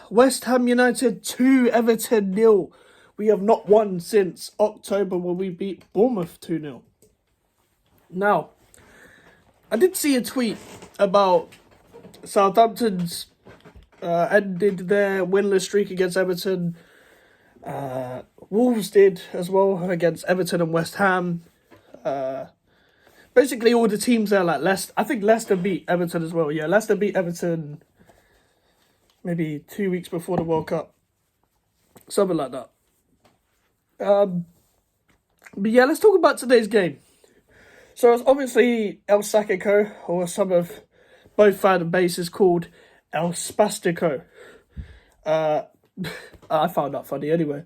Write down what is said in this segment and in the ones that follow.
West Ham United 2, Everton 0. We have not won since October when we beat Bournemouth 2-0. Now, I did see a tweet about Southampton's ended their winless streak against Everton. Wolves did as well against Everton and West Ham. Basically, all the teams there, like Leicester. I think Leicester beat Everton as well. Yeah, Leicester beat Everton maybe 2 weeks before the World Cup. Something like that. But yeah, let's talk about today's game. So it's obviously El Sacico, or some of both fan bases called El Spastico. I found that funny anyway.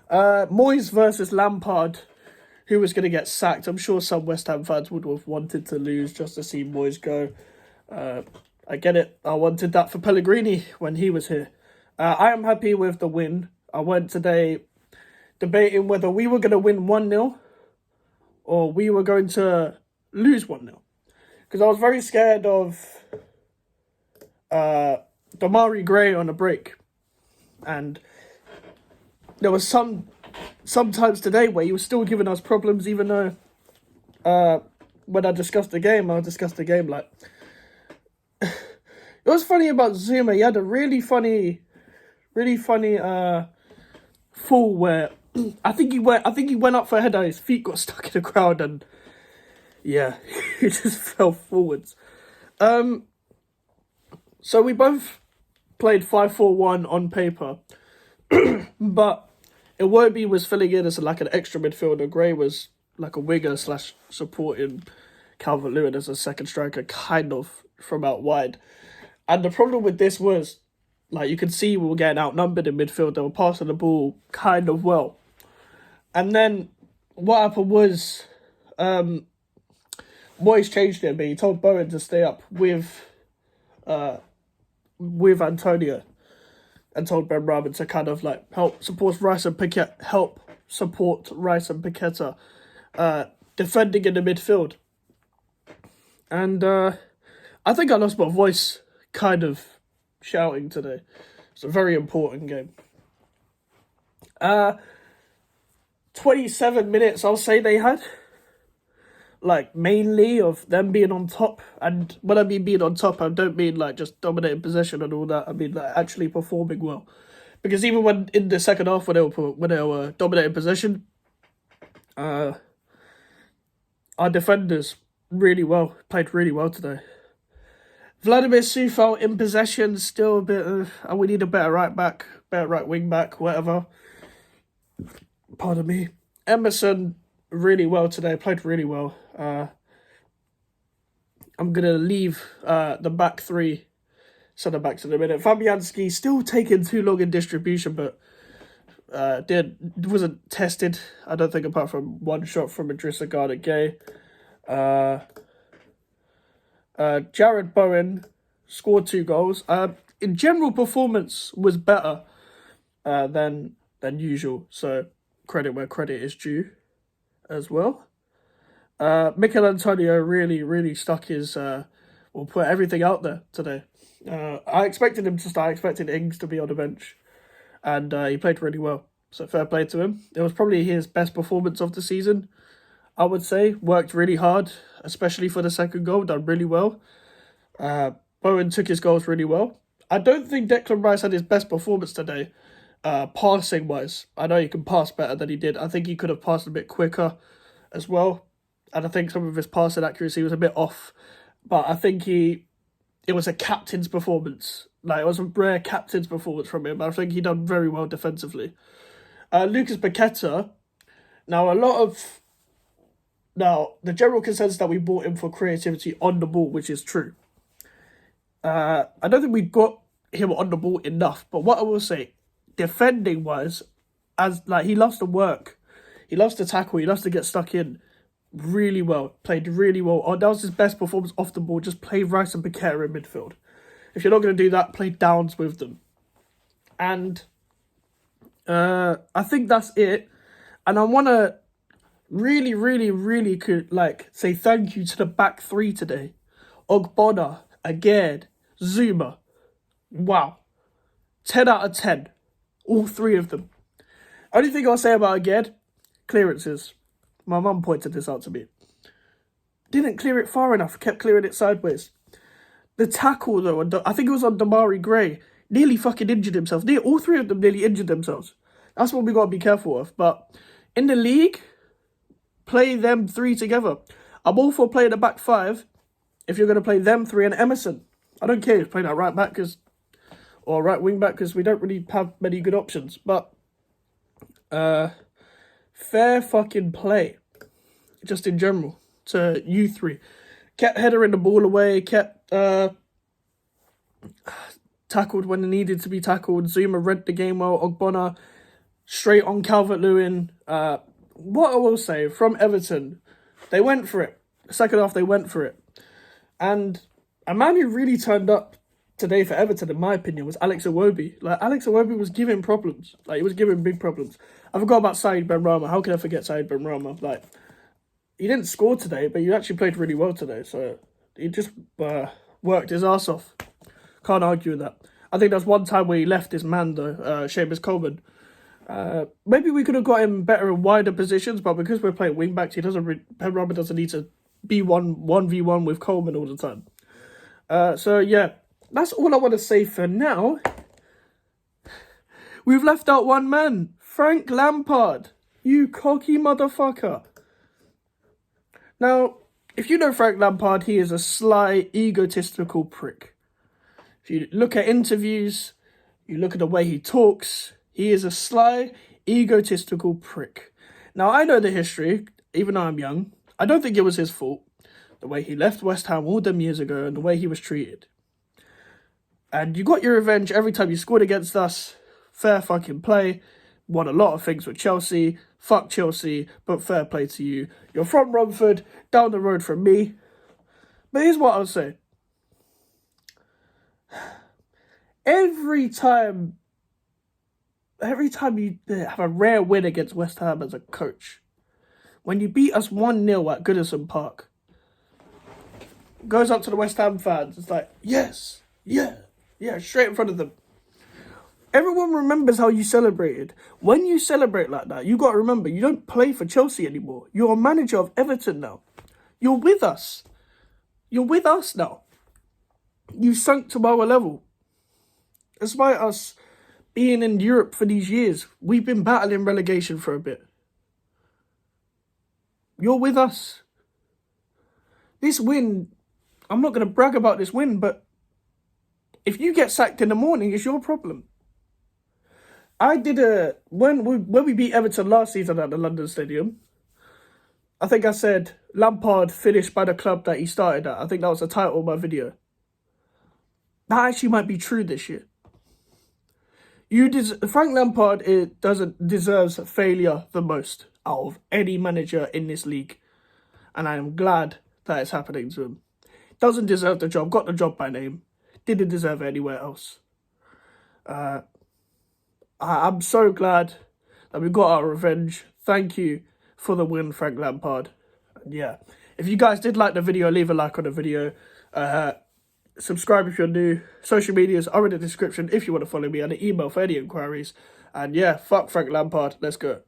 Moyes versus Lampard, who was going to get sacked. I'm sure some West Ham fans would have wanted to lose just to see Moyes go. I get it. I wanted that for Pellegrini when he was here. I am happy with the win. I went today debating whether we were going to win 1-0 or we were going to lose 1-0. Because I was very scared of Damari Gray on a break. And there was sometimes today where he was still giving us problems, even though when I discussed the game like... It was funny about Zuma. He had a really funny fall where I think he went up for a header, his feet got stuck in the crowd, and yeah, he just fell forwards. So we both played 5-4-1 on paper, but Iwobi was filling in as like an extra midfielder. Gray was like a winger / supporting Calvert-Lewin as a second striker, kind of from out wide. And the problem with this was, like, you could see we were getting outnumbered in midfield. They were passing the ball kind of well. And then what happened was Moyes changed it, but he told Bowen to stay up with Antonio, and told Ben Rahman to kind of like help support Rice and Paqueta, defending in the midfield. And I think I lost my voice kind of shouting today. It's a very important game. 27 minutes, I'll say they had. Like, mainly of them being on top. And when I mean being on top, I don't mean like just dominating possession and all that. I mean like actually performing well. Because even when in the second half, when they were dominating possession, our defenders played really well today. Vladimir Sufal in possession, still a bit of... we need a better right back, better right wing back, whatever. Pardon me. Emerson, really well today, played really well. I'm going to leave the back three centre-backs in a minute. Fabianski still taking too long in distribution, but wasn't tested, I don't think, apart from one shot from Idrissa Gana Gueye. Jared Bowen scored 2 goals. In general, performance was better than usual. So credit where credit is due, as well. Mikel Antonio really stuck his. Put everything out there today. I expected him to start. I expected Ings to be on the bench, and he played really well. So fair play to him. It was probably his best performance of the season, I would say. Worked really hard, especially for the second goal. Done really well. Bowen took his goals really well. I don't think Declan Rice had his best performance today, passing-wise. I know he can pass better than he did. I think he could have passed a bit quicker as well. And I think some of his passing accuracy was a bit off. But I think it was a captain's performance. Like, it was a rare captain's performance from him. I think he done very well defensively. Lucas Paqueta. Now, the general consensus that we bought him for creativity on the ball, which is true. I don't think we got him on the ball enough. But what I will say, defending-wise, he loves to work. He loves to tackle. He loves to get stuck in really well. Played really well. Oh, that was his best performance off the ball. Just play Rice and Paqueta in midfield. If you're not going to do that, play Downs with them. And I think that's it. And I want to really could say thank you to the back three today. Ogbonna, Aged, Zuma. Wow. 10 out of 10. All three of them. Only thing I'll say about again, clearances. My mum pointed this out to me. Didn't clear it far enough, kept clearing it sideways. The tackle, though, I think it was on Damari Gray, nearly fucking injured himself. All three of them nearly injured themselves. That's what we got to be careful of. But in the league, play them three together. I'm all for playing a back five if you're going to play them three and Emerson. I don't care if playing that right back or right wing back because we don't really have many good options. But fair fucking play, just in general, to you three. Kept headering the ball away, kept tackled when it needed to be tackled. Zuma read the game well. Ogbonna straight on Calvert-Lewin. What I will say, from Everton, they went for it. The second half, they went for it. And a man who really turned up today for Everton, in my opinion, was Alex Iwobi. Like, Alex Iwobi was giving problems. Like, he was giving big problems. I forgot about Saïd Benrahma. How can I forget Saïd Benrahma? Like, he didn't score today, but he actually played really well today. So, he just worked his ass off. Can't argue with that. I think there's one time where he left his man, though, Seamus Coleman. Maybe we could have got him better in wider positions, but because we're playing wing backs, Benrahma doesn't need to be 1v1 with Coleman all the time. So yeah, that's all I want to say for now. We've left out one man, Frank Lampard. You cocky motherfucker. Now, if you know Frank Lampard, he is a sly, egotistical prick. If you look at interviews, you look at the way he talks, he is a sly, egotistical prick. Now, I know the history, even though I'm young. I don't think it was his fault, the way he left West Ham all them years ago and the way he was treated. And you got your revenge every time you scored against us. Fair fucking play. Won a lot of things with Chelsea. Fuck Chelsea, but fair play to you. You're from Romford, down the road from me. But here's what I'll say. Every time you have a rare win against West Ham as a coach, when you beat us 1-0 at Goodison Park, goes up to the West Ham fans, it's like, yes, yeah, straight in front of them. Everyone remembers how you celebrated. When you celebrate like that, you got to remember, you don't play for Chelsea anymore. You're a manager of Everton now. You're with us. You're with us now. You sunk to our level. Despite us being in Europe for these years, we've been battling relegation for a bit. You're with us. This win, I'm not going to brag about this win, but if you get sacked in the morning, it's your problem. When we beat Everton last season at the London Stadium, I think I said Lampard finished by the club that he started at. I think that was the title of my video. That actually might be true this year. Frank Lampard deserves failure the most out of any manager in this league. And I am glad that it's happening to him. Doesn't deserve the job, got the job by name. Didn't deserve it anywhere else. I'm so glad that we got our revenge. Thank you for the win, Frank Lampard. And yeah, if you guys did like the video, leave a like on the video. Subscribe if you're new. Social medias are in the description if you want to follow me, and an email for any inquiries. And yeah, fuck Frank Lampard. Let's go.